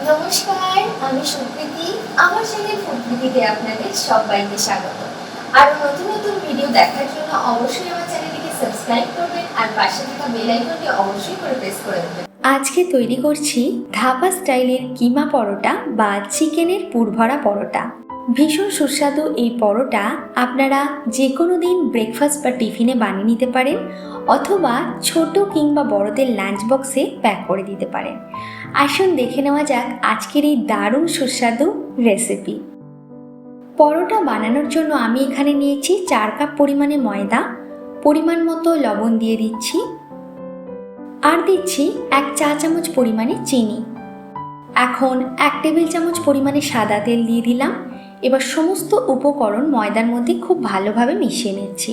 নমস্কার, আমি সুপ্রীতি। আমার চ্যানেল ফুডপ্রীতিতে আপনাদের সবাইকে স্বাগত। আরো নতুন নতুন ভিডিও দেখার জন্য অবশ্যই আমার চ্যানেলটিকে সাবস্ক্রাইব করবেন আর পাশে থাকা বেল আইকনটি অবশ্যই করে প্রেস করে দেবেন। আজকে তৈরি করছি ধাবা স্টাইলের কিমা পরোটা বা চিকেনের পুরভরা পরোটা। ভীষণ সুস্বাদু এই পরোটা আপনারা যে কোনো দিন ব্রেকফাস্ট বা টিফিনে বানিয়ে নিতে পারেন, অথবা ছোট কিংবা বড়দের লাঞ্চ বক্সে প্যাক করে দিতে পারেন। আসুন দেখে নেওয়া যাক আজকের এই দারুণ সুস্বাদু রেসিপি। পরোটা বানানোর জন্য আমি এখানে নিয়েছি 4 কাপ পরিমাণে ময়দা, পরিমাণ মতো লবণ দিয়ে দিচ্ছি, আর দিচ্ছি 1 চা চামচ পরিমাণে চিনি। এখন 1 টেবিল চামচ পরিমাণে সাদা তেল দিয়ে দিলাম। এবার সমস্ত উপকরণ ময়দার মধ্যে খুব ভালোভাবে মিশিয়ে নিচ্ছি।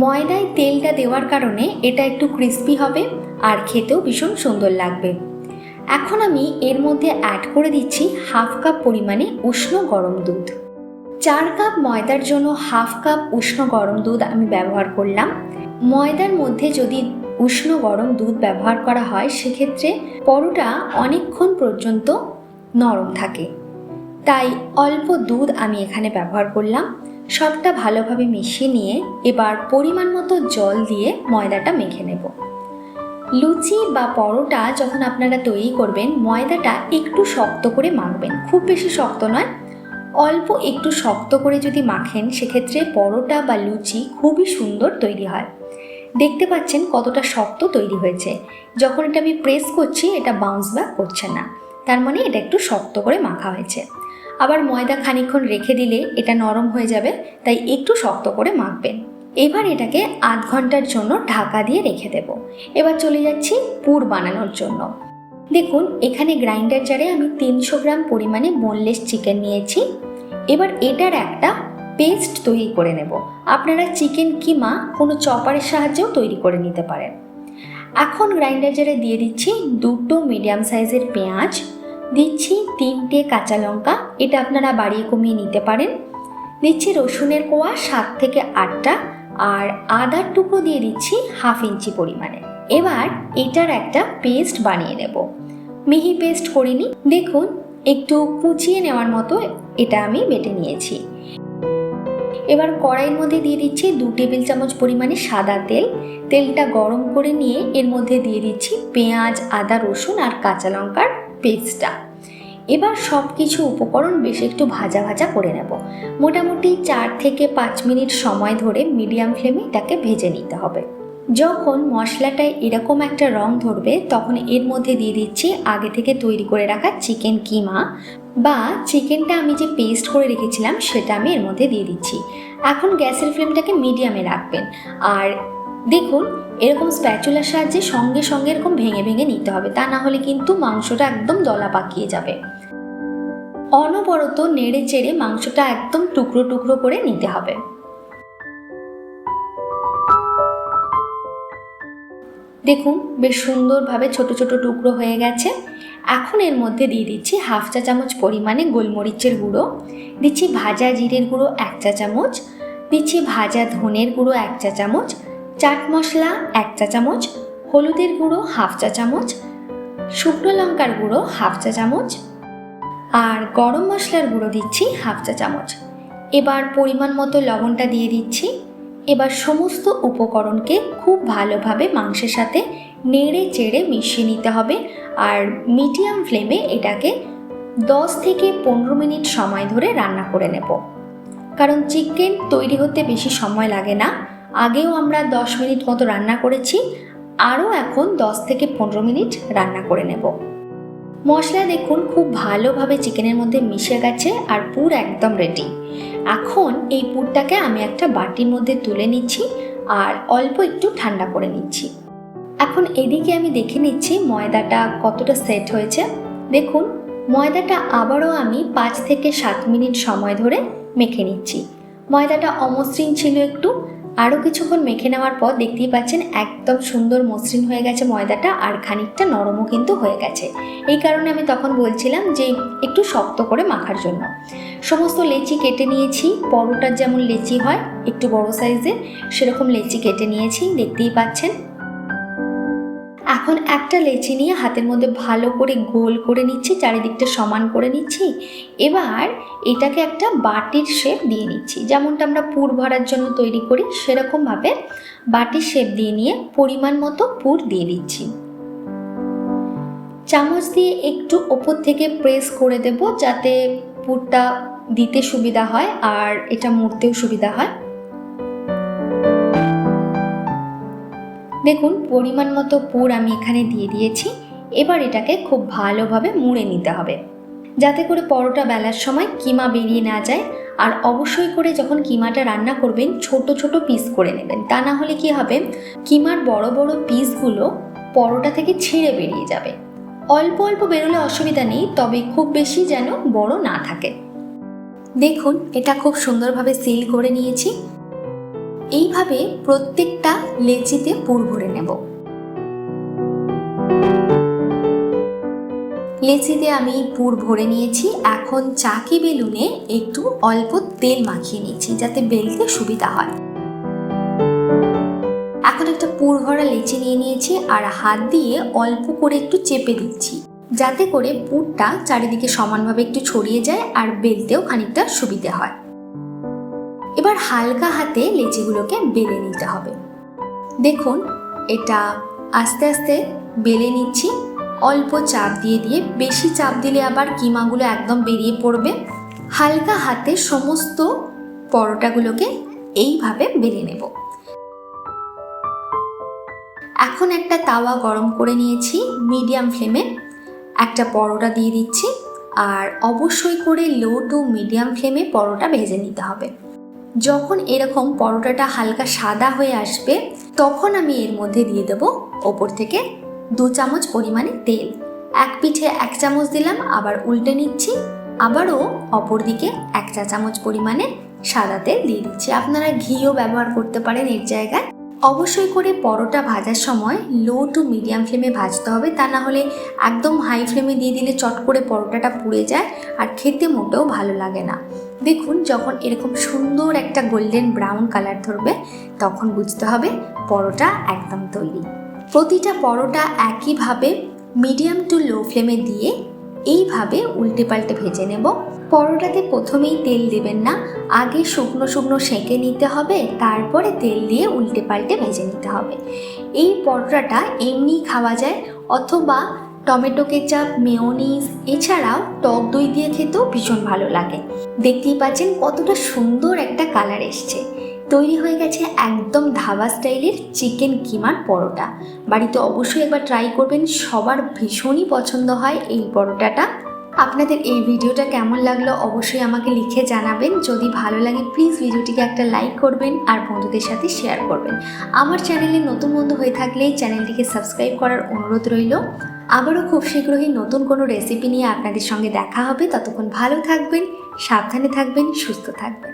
ময়দায় তেলটা দেওয়ার কারণে এটা একটু ক্রিস্পি হবে আর খেতেও ভীষণ সুন্দর লাগবে। এখন আমি এর মধ্যে অ্যাড করে দিচ্ছি 1/2 কাপ পরিমাণে উষ্ণ গরম দুধ। 4 কাপ ময়দার জন্য 1/2 কাপ উষ্ণ গরম দুধ আমি ব্যবহার করলাম। ময়দার মধ্যে যদি উষ্ণ গরম দুধ ব্যবহার করা হয় সেক্ষেত্রে পরোটা অনেকক্ষণ পর্যন্ত নরম থাকে, তাই অল্প দুধ আমি এখানে ব্যবহার করলাম। সবটা ভালোভাবে মিশিয়ে নিয়ে এবার পরিমাণ মতো জল দিয়ে ময়দাটা মেখে নেব। লুচি বা পরোটা যখন আপনারা তৈরি করবেন, ময়দাটা একটু শক্ত করে মাখবেন, খুব বেশি শক্ত নয়, অল্প একটু শক্ত করে যদি মাখেন সেক্ষেত্রে পরোটা বা লুচি খুবই সুন্দর তৈরি হয়। দেখতে পাচ্ছেন কতটা শক্ত তৈরি হয়েছে। যখন এটা আমি প্রেস করছি এটা বাউন্স ব্যাক করছে না, তার মানে এটা একটু শক্ত করে মাখা হয়েছে। আবার ময়দা খানিকক্ষণ রেখে দিলে এটা নরম হয়ে যাবে, তাই একটু শক্ত করে মাখবেন। এবার এটাকে আধ ঘন্টার জন্য ঢাকা দিয়ে রেখে দেব। এবার চলে যাচ্ছি পুর বানানোর জন্য। দেখুন এখানে গ্রাইন্ডার জারে আমি 300 গ্রাম পরিমাণে বোনলেস চিকেন নিয়েছি। এবার এটার একটা পেস্ট তৈরি করে নেব। আপনারা চিকেন কিমা কোনো চপারের সাহায্যেও তৈরি করে নিতে পারেন। এখন গ্রাইন্ডার জারে দিয়ে দিচ্ছি 2টো মিডিয়াম সাইজের পেঁয়াজ, দিচ্ছি 3টে কাঁচা লঙ্কা, এটা আপনারা বাড়িয়ে কমিয়ে নিতে পারেন, দিচ্ছি রসুনের কোয়া 7 থেকে 8টা, আর আদার টুকরো দিয়ে দিচ্ছি 1/2 ইঞ্চি পরিমাণে। এবার এটার একটা পেস্ট বানিয়ে নেব। মিহি পেস্ট করিনি, দেখুন একটু কুচিয়ে নেওয়ার মতো এটা আমি বেটে নিয়েছি। এবার কড়াইয়ের মধ্যে দিয়ে দিচ্ছি 2 টেবিল চামচ পরিমাণে সাদা তেল। তেলটা গরম করে নিয়ে এর মধ্যে দিয়ে দিচ্ছি পেঁয়াজ, আদা, রসুন আর কাঁচা লঙ্কার পেস্টটা। এবার সব কিছু উপকরণ বেশ একটু ভাজা ভাজা করে নেব। মোটামুটি 4 থেকে 5 মিনিট সময় ধরে মিডিয়াম ফ্লেমে এটাকে ভেজে নিতে হবে। যখন মশলাটায় এরকম একটা রং ধরবে তখন এর মধ্যে দিয়ে দিচ্ছি আগে থেকে তৈরি করে রাখা চিকেন কিমা বা চিকেনটা আমি যে পেস্ট করে রেখেছিলাম সেটা আমি এর মধ্যে দিয়ে দিচ্ছি। এখন গ্যাসের ফ্লেমটাকে মিডিয়ামে রাখবেন, আর দেখুন এরকম স্প্যাচুলার সাহায্যে সঙ্গে সঙ্গে এরকম ভেঙে ভেঙে নিতে হবে, তা না হলে কিন্তু মাংসটা একদম দলা পাকিয়ে যাবে। অনবরত নেড়ে চেড়ে মাংসটা একদম টুকরো টুকরো করে নিতে হবে। দেখুন বেশ সুন্দরভাবে ছোট ছোট টুকরো হয়ে গেছে। এখন এর মধ্যে দিয়ে দিচ্ছি 1/2 চা চামচ পরিমাণে গোলমরিচের গুঁড়ো, দিচ্ছি ভাজা জিরের গুঁড়ো 1 চা চামচ, দিচ্ছি ভাজা ধনের গুঁড়ো 1 চা চামচ, চাট মশলা 1 চা চামচ, হলুদের গুঁড়ো 1/2 চা চামচ, শুকনো লঙ্কার গুঁড়ো 1/2 চা চামচ, আর গরম মশলার গুঁড়ো দিচ্ছি 1/2 চা চামচ। এবার পরিমাণ মতো লবণটা দিয়ে দিচ্ছি। এবার সমস্ত উপকরণকে খুব ভালোভাবে মাংসের সাথে নেড়ে চেড়ে মিশিয়ে নিতে হবে, আর মিডিয়াম ফ্লেমে এটাকে 10 থেকে 15 মিনিট সময় ধরে রান্না করে নেব। কারণ চিকেন তৈরি হতে বেশি সময় লাগে না, আগেও আমরা 10 মিনিট মতো রান্না করেছি, আরও এখন 10 থেকে 15 মিনিট রান্না করে নেব। মশলা দেখুন খুব ভালোভাবে চিকেনের মধ্যে মিশে গেছে আর পুর একদম রেডি। এখন এই পুরটাকে আমি একটা বাটির মধ্যে তুলে নিচ্ছি আর অল্প একটু ঠান্ডা করে নিচ্ছি। এখন এদিকে আমি দেখে নিচ্ছি ময়দাটা কতটা সেট হয়েছে। দেখুন ময়দাটা আবারও আমি 5 থেকে 7 মিনিট সময় ধরে মেখে নিচ্ছি। ময়দাটা অমসৃণ ছিল একটু, আরও কিছুক্ষণ মেখে নেওয়ার পর দেখতেই পাচ্ছেন একদম সুন্দর মসৃণ হয়ে গেছে ময়দাটা, আর খানিকটা নরমও কিন্তু হয়ে গেছে। এই কারণে আমি তখন বলছিলাম যে একটু শক্ত করে মাখার জন্য। সমস্ত লেচি কেটে নিয়েছি, পরোটার যেমন লেচি হয় একটু বড় সাইজের সেরকম লেচি কেটে নিয়েছি, দেখতেই পাচ্ছেন। এখন একটা লেচি নিয়ে হাতের মধ্যে ভালো করে গোল করে নিচ্ছি, চারিদিকটা সমান করে নিচ্ছি। এবার এটাকে একটা বাটির শেপ দিয়ে নিচ্ছি, যেমনটা আমরা পুর ভরার জন্য তৈরি করি সেরকমভাবে বাটির শেপ দিয়ে নিয়ে পরিমাণ মতো পুর দিয়ে দিচ্ছি। চামচ দিয়ে একটু ওপর থেকে প্রেস করে দেব যাতে পুরটা দিতে সুবিধা হয় আর এটা মুড়তেও সুবিধা হয়। দেখুন পরিমাণ মতো পুর আমি এখানে দিয়ে দিয়েছি। এবার এটাকে খুব ভালোভাবে মুড়ে নিতে হবে যাতে করে পরোটা বেলার সময় কিমা বেরিয়ে না যায়। আর অবশ্যই করে যখন কিমাটা রান্না করবেন ছোট ছোট পিস করে নেবেন, তা না হলে কি হবে, কিমার বড় বড় পিসগুলো পরোটা থেকে ছিঁড়ে বেরিয়ে যাবে। অল্প অল্প বেরোলে অসুবিধা নেই, তবে খুব বেশি যেন বড় না থাকে। দেখুন এটা খুব সুন্দরভাবে সিল করে নিয়েছি। এইভাবে প্রত্যেকটা লেচিতে পুর ভরে নেব। লেচিতে আমি পুর ভরে নিয়েছি। এখন চাকি বেলুনে একটু অল্প তেল মাখিয়ে নিচ্ছি যাতে বেলতে সুবিধা হয়। এখন একটা পুর ভরা লেচি নিয়ে নিয়েছি আর হাত দিয়ে অল্প করে একটু চেপে দিচ্ছি যাতে করে পুরটা চারিদিকে সমানভাবে একটু ছড়িয়ে যায় আর বেলতেও খানিকটা সুবিধা হয়। এবার হালকা হাতে লেচিগুলোকে বেলে নিতে হবে। দেখুন এটা আস্তে আস্তে বেলে নিচ্ছি, অল্প চাপ দিয়ে দিয়ে। বেশি চাপ দিলে আবার কিমাগুলো একদম বেরিয়ে পড়বে। হালকা হাতে সমস্ত পরোটাগুলোকে এইভাবে বেলে নেব। এখন একটা তাওয়া গরম করে নিয়েছি, মিডিয়াম ফ্লেমে একটা পরোটা দিয়ে দিচ্ছি। আর অবশ্যই করে লো টু মিডিয়াম ফ্লেমে পরোটা ভেজে নিতে হবে। যখন এরকম পরোটাটা হালকা সাদা হয়ে আসবে তখন আমি এর মধ্যে দিয়ে দেব ওপর থেকে 2 চামচ পরিমাণে তেল। এক পিঠে 1 চামচ দিলাম, আবার উল্টে নিচ্ছি, আবারও অপর দিকে 1 চা চামচ পরিমাণে সাদা তেল দিয়ে দিচ্ছি। আপনারা ঘিও ব্যবহার করতে পারেন এর জায়গায়। অবশ্যই করে পরোটা ভাজার সময় লো টু মিডিয়াম ফ্লেমে ভাজতে হবে, তা না হলে একদম হাই ফ্লেমে দিয়ে দিলে চট করে পরোটাটা পুড়ে যায় আর খেতে মোটেও ভালো লাগে না। দেখুন যখন এরকম সুন্দর একটা গোল্ডেন ব্রাউন কালার ধরবে তখন বুঝতে হবে পরোটা একদম তৈরি। প্রতিটা পরোটা একইভাবে মিডিয়াম টু লো ফ্লেমে দিয়ে এইভাবে উল্টে পাল্টে ভেজে নেব। পরোটাতে প্রথমেই তেল দেবেন না, আগে শুকনো শুকনো সেঁকে নিতে হবে, তারপরে তেল দিয়ে উল্টে পাল্টে ভেজে নিতে হবে। এই পরোটাটা এমনি খাওয়া যায় অথবা টমেটো কেচাপ, মেয়োনিজ এছাড়াও টক দই দিয়ে খেতেও ভীষণ ভালো লাগে। দেখতেই পাচ্ছেন কতটা সুন্দর একটা কালার এসছে। তৈরি হয়ে গেছে একদম ধাবা স্টাইলের চিকেন কিমার পরোটা। বাড়িতে অবশ্যই একবার ট্রাই করবেন, সবার ভীষণই পছন্দ হয় এই পরোটাটা। আপনাদের এই ভিডিওটা কেমন লাগলো অবশ্যই আমাকে লিখে জানাবেন। যদি ভালো লাগে প্লিজ ভিডিওটিকে একটা লাইক করবেন আর বন্ধুদের সাথে শেয়ার করবেন। আমার চ্যানেলে নতুন বন্ধু হয়ে থাকলে চ্যানেলটিকে সাবস্ক্রাইব করার অনুরোধ রইল। আবারও খুব শীঘ্রই নতুন কোনো রেসিপি নিয়ে আপনাদের সঙ্গে দেখা হবে। ততক্ষণ ভালো থাকবেন, সাবধানে থাকবেন, সুস্থ থাকবেন।